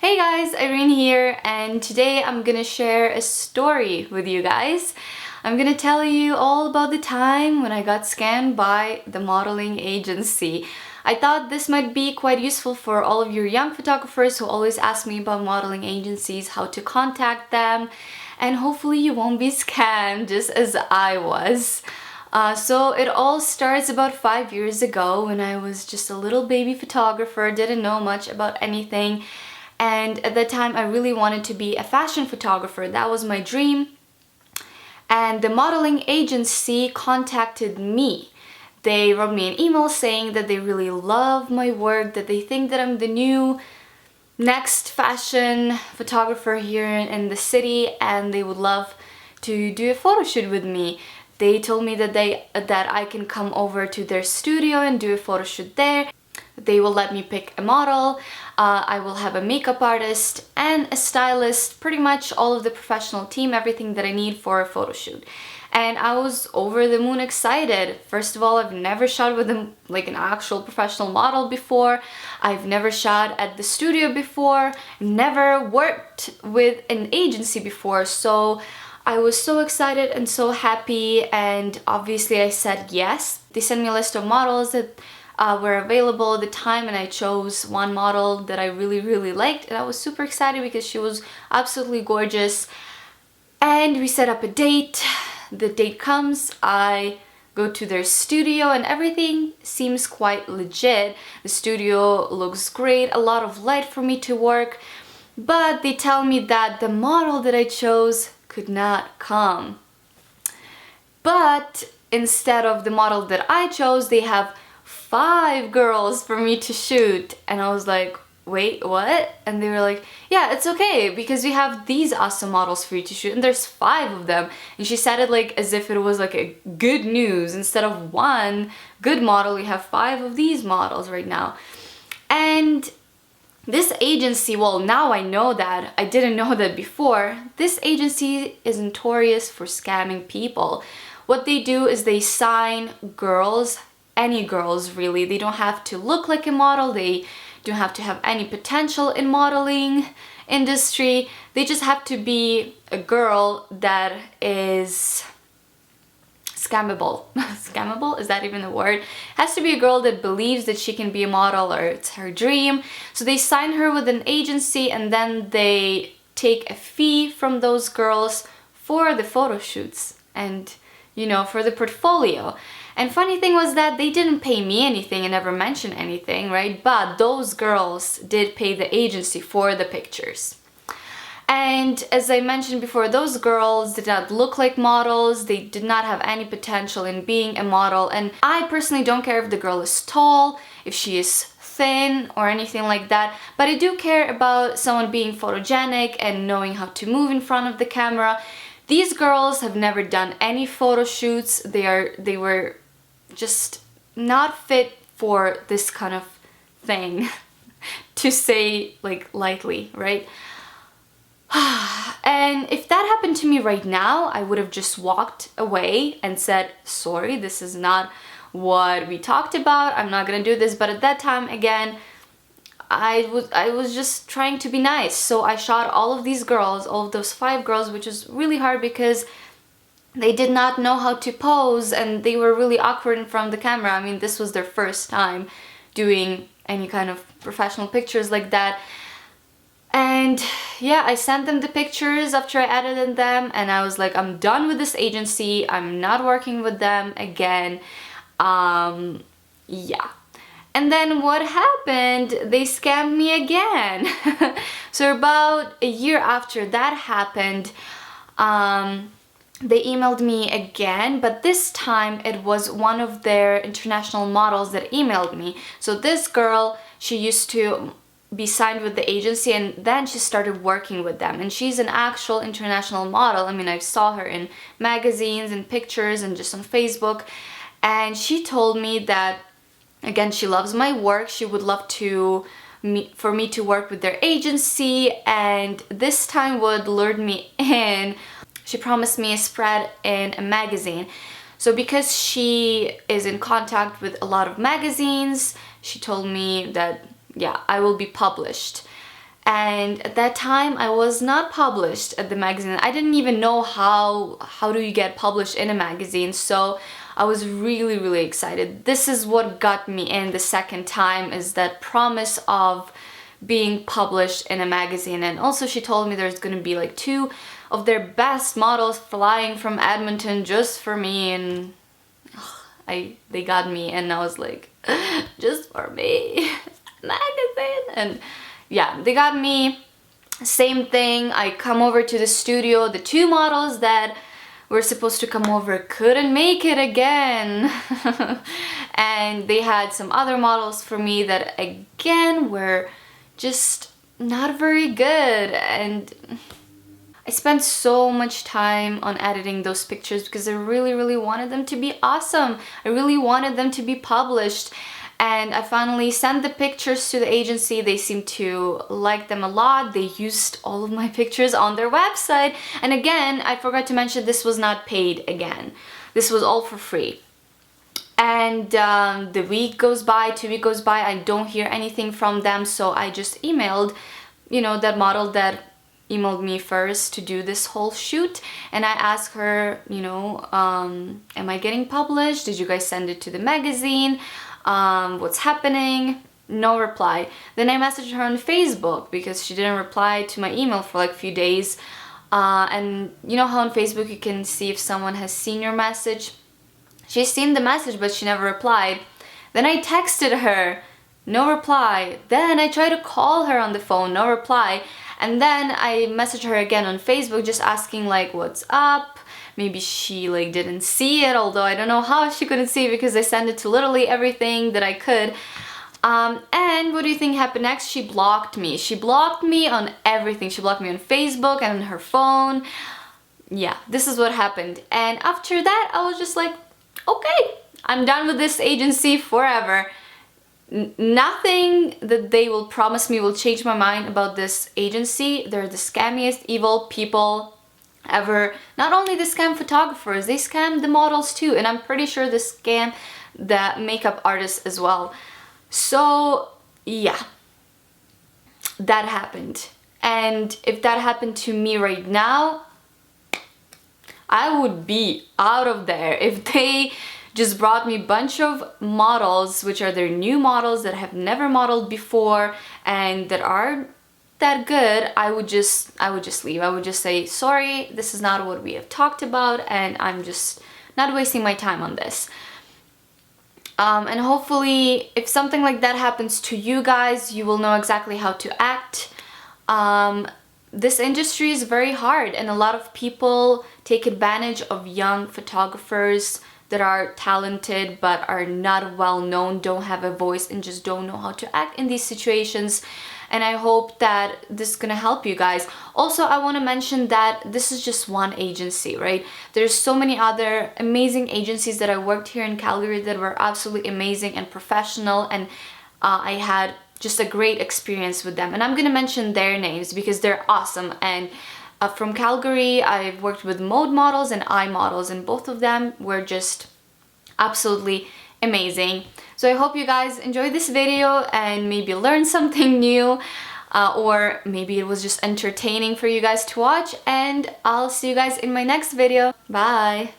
Hey guys, Irene here, and today I'm gonna share a story with you guys. I'm gonna tell you all about the time when I got scammed by the modeling agency. I thought this might be quite useful for all of your young photographers who always ask me about modeling agencies, how to contact them, and hopefully you won't be scammed just as I was. So it all starts about 5 years ago when I was just a little baby photographer, didn't know much about anything. And at that time, I really wanted to be a fashion photographer. That was my dream. And the modeling agency contacted me. They wrote me an email saying that they really love my work, that they think that I'm the new next fashion photographer here in the city, and they would love to do a photo shoot with me. They told me that I can come over to their studio and do a photo shoot there. They will let me pick a model, I will have a makeup artist and a stylist, pretty much all of the professional team, everything that I need for a photo shoot. And I was over the moon excited. First of all, I've never shot with an actual professional model before. I've never shot at the studio before, never worked with an agency before, so I was so excited and so happy, and obviously I said yes. They sent me a list of models that were available at the time, and I chose one model that I really liked, and I was super excited because she was absolutely gorgeous. And we set up a date. The date comes, I go to their studio, and everything seems quite legit. The studio looks great, a lot of light for me to work, but they tell me that the model that I chose could not come. But instead of the model that I chose, they have 5 girls for me to shoot. And I was like, wait, what? And they were like, yeah, it's okay because we have these awesome models for you to shoot, and there's 5 of them. And she said it as if it was a good news. Instead of one good model, we have 5 of these models right now. And this agency, well, now I know that. I didn't know that before. This agency is notorious for scamming people. What they do is they sign girls, any girls really. They don't have to look like a model. They don't have to have any potential in modeling industry. They just have to be a girl that is scammable. Scammable? Is that even a word? Has to be a girl that believes that she can be a model, or it's her dream. So they sign her with an agency, and then they take a fee from those girls for the photo shoots and, for the portfolio. And funny thing was that they didn't pay me anything and never mentioned anything, right? But those girls did pay the agency for the pictures. And as I mentioned before, those girls did not look like models. They did not have any potential in being a model. And I personally don't care if the girl is tall, if she is thin or anything like that. But I do care about someone being photogenic and knowing how to move in front of the camera. These girls have never done any photo shoots. They were just not fit for this kind of thing, to say lightly, right? And if that happened to me right now, I would have just walked away and said, sorry, this is not what we talked about, I'm not gonna do this. But at that time, again, I was just trying to be nice. So I shot all of these girls, all of those 5 girls, which was really hard because they did not know how to pose, and they were really awkward in front of the camera. I mean, this was their first time doing any kind of professional pictures like that. And yeah, I sent them the pictures after I edited them, and I was like, I'm done with this agency. I'm not working with them again. Yeah. And then what happened? They scammed me again. So about a year after that happened, they emailed me again, but this time it was one of their international models that emailed me. So this girl, she used to be signed with the agency, and then she started working with them, and she's an actual international model. I mean, I saw her in magazines and pictures and just on Facebook, and she told me that, again, she loves my work. She would love for me to work with their agency, and this time would lure me in. She promised me a spread in a magazine. So because she is in contact with a lot of magazines, she told me that, yeah, I will be published. And at that time I was not published at the magazine. I didn't even know how do you get published in a magazine, so I was really excited. This is what got me in the second time, is that promise of being published in a magazine. And also she told me there's gonna be like 2 of their best models flying from Edmonton just for me, and they got me, and I was like, just for me, magazine. And yeah, they got me. Same thing, I come over to the studio. The 2 models that were supposed to come over couldn't make it again. And they had some other models for me that again were just not very good. And I spent so much time on editing those pictures because I really wanted them to be awesome. I really wanted them to be published. And I finally sent the pictures to the agency. They seemed to like them a lot. They used all of my pictures on their website. And again, I forgot to mention, this was not paid again. This was all for free. And the week goes by, 2 weeks goes by, I don't hear anything from them. So I just emailed, you know, that model that emailed me first to do this whole shoot, and I asked her, you know, am I getting published? Did you guys send it to the magazine? What's happening? No reply. Then I messaged her on Facebook because she didn't reply to my email for like a few days. And you know how on Facebook you can see if someone has seen your message? She's seen the message, but she never replied. Then I texted her, no reply. Then I tried to call her on the phone, no reply. And then I messaged her again on Facebook just asking like, what's up? Maybe she like didn't see it, although I don't know how she couldn't see it because I sent it to literally everything that I could. And what do you think happened next? She blocked me. She blocked me on everything. She blocked me on Facebook and on her phone. Yeah, this is what happened. And after that, I was just like, okay, I'm done with this agency forever. Nothing that they will promise me will change my mind about this agency. They're the scammiest, evil people ever. Not only the scam photographers, they scam the models too, and I'm pretty sure they scam the makeup artists as well. So yeah, that happened. And if that happened to me right now, I would be out of there. If they just brought me a bunch of models, which are their new models that have never modeled before and that are that good, I would just leave. I would just say, sorry, this is not what we have talked about, and I'm just not wasting my time on this. And hopefully, if something like that happens to you guys, you will know exactly how to act. This industry is very hard, and a lot of people take advantage of young photographers that are talented but are not well known, don't have a voice, and just don't know how to act in these situations. And I hope that this is gonna help you guys. Also, I want to mention that this is just one agency, right? There's so many other amazing agencies that I worked here in Calgary that were absolutely amazing and professional, and I had just a great experience with them. And I'm gonna mention their names because they're awesome. And from Calgary, I've worked with Mode Models and I Models, and both of them were just absolutely amazing. So I hope you guys enjoyed this video and maybe learned something new, or maybe it was just entertaining for you guys to watch, and I'll see you guys in my next video. Bye!